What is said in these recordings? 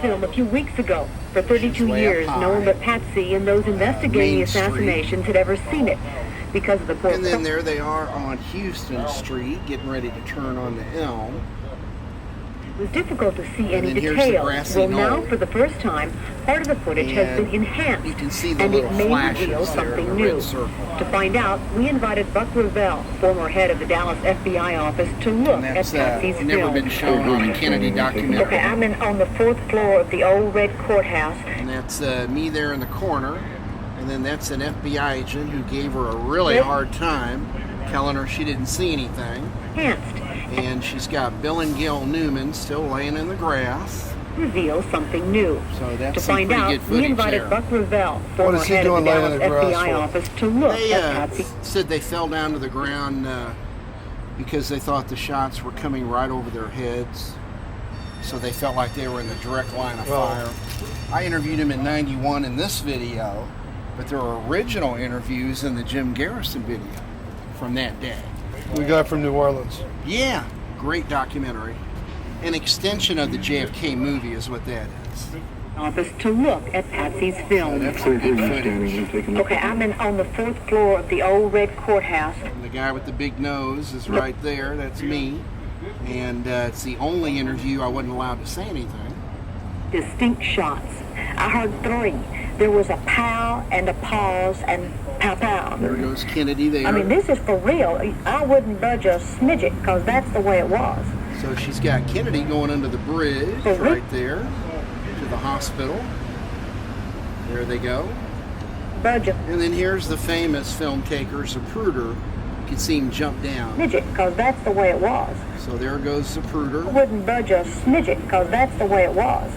film a few weeks ago. For 32 years, no one but Patsy and those investigating the assassinations had ever seen it because of the poor. And then there they are on Houston Street, getting ready to turn on the Elm. It was difficult to see any then here's the details. grassy Well, now, knoll. for the first time, part of the footage has been enhanced. You can see the and little it may flashes reveal there in something the new. red circle. To find out, we invited Buck Revelle, former head of the Dallas FBI office, to look at Patsy's film. Never been shown on a Kennedy documentary. Okay, I'm on the 4th floor of the old red courthouse. And that's me there in the corner. And then that's an FBI agent who gave her a really hard time, telling her she didn't see anything. Enhanced. And she's got Bill and Gil Newman still laying in the grass. Reveals something new. So that's to find out, we invited Buck Revelle, former head of the Dallas FBI office, to look at Patsy. Said they fell down to the ground because they thought the shots were coming right over their heads. So they felt like they were in the direct line of fire. I interviewed him in '91 in this video, but there are original interviews in the Jim Garrison video from that day. We got from New Orleans. Yeah, great documentary. An extension of the JFK movie is what that is. Office to look at Patsy's film. That's some good footage. Okay, I'm on the 4th floor of the old red courthouse. And the guy with the big nose is right there. That's me. And it's the only interview I wasn't allowed to say anything. Distinct shots. I heard 3. There was a pow and a pause and pow pow. There goes Kennedy there. I mean, this is for real. I wouldn't budge a smidget because that's the way it was. So she's got Kennedy going under the bridge right there to the hospital. There they go. Budge a And then here's the famous film taker, Zapruder. You can see him jump down. smidget because that's the way it was. So there goes Zapruder. I wouldn't budge a smidget because that's the way it was.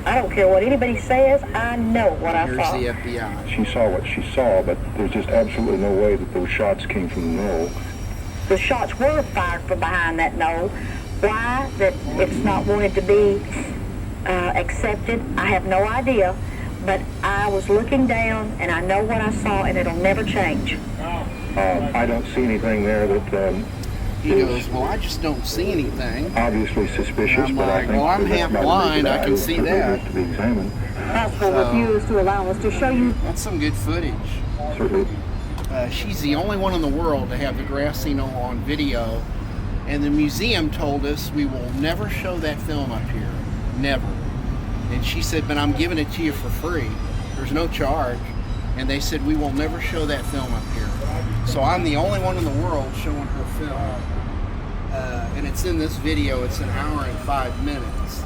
I don't care what anybody says, I know what I saw. Here's the FBI. She saw what she saw, but there's just absolutely no way that those shots came from the knoll. The shots were fired from behind that knoll. Why that it's not wanted to be accepted, I have no idea. But I was looking down, and I know what I saw, and it'll never change. I don't see anything there that He goes, well, I just don't see anything. obviously suspicious, I'm but I like, think well, I'm that half matter blind, is I can see that. to be examined. Hospital refused to allow us to show you. That's some good footage. Certainly. She's the only one in the world to have the grassy knoll on video. And the museum told us we will never show that film up here. Never. And she said, but I'm giving it to you for free. There's no charge. And they said, we will never show that film up here. So I'm the only one in the world showing her film. And it's in this video. It's an hour and 5 minutes.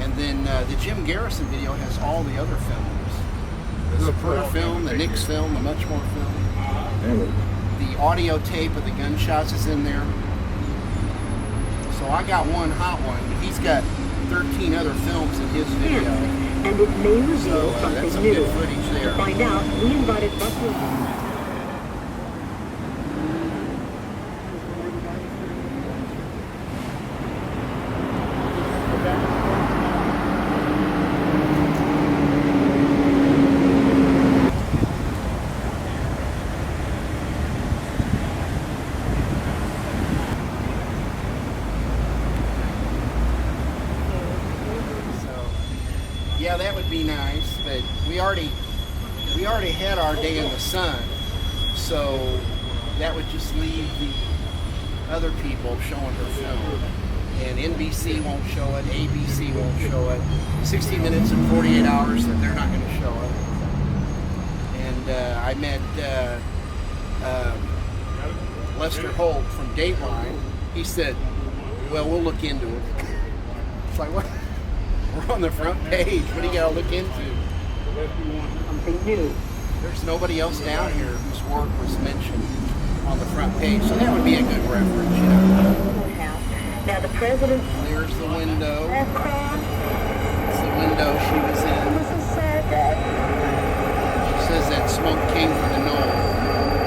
And then the Jim Garrison video has all the other films. The Zapruder film, the Nix film, the Muchmore film. The audio tape of the gunshots is in there. So I got one hot one. He's got 13 other films in his video. And it may reveal That's something some new. good footage there. To find out, we invited Buck Revelle. Yeah, that would be nice, but we already had our day in the sun, so that would just leave the other people showing her film. And NBC won't show it, ABC won't show it, 60 Minutes and 48 Hours that they're not going to show it. And I met Lester Holt from Dateline. He said, well, we'll look into it. It's like, what? We're on the front page. What do you got to look into? Something new. There's nobody else down here whose work was mentioned on the front page, so that would be a good reference, you know. Now the president. There's the window. That crowd. It's the window she was It in. was a sad day. She says that smoke came from the knoll.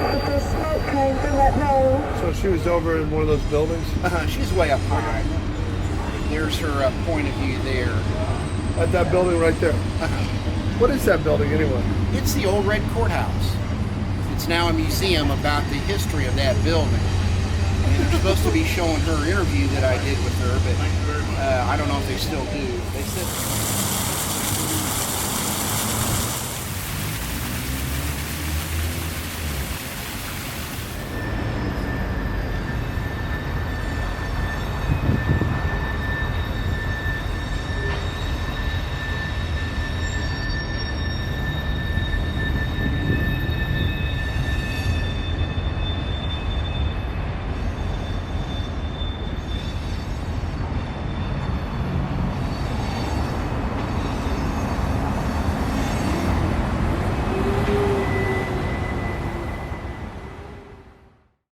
But the smoke came from that knoll. So she was over in one of those buildings? She's way up high. There's her point of view there. At that building right there? What is that building anyway? It's the old red courthouse. It's now a museum about the history of that building. And they're supposed to be showing her interview that I did with her, but I don't know if they still do. They said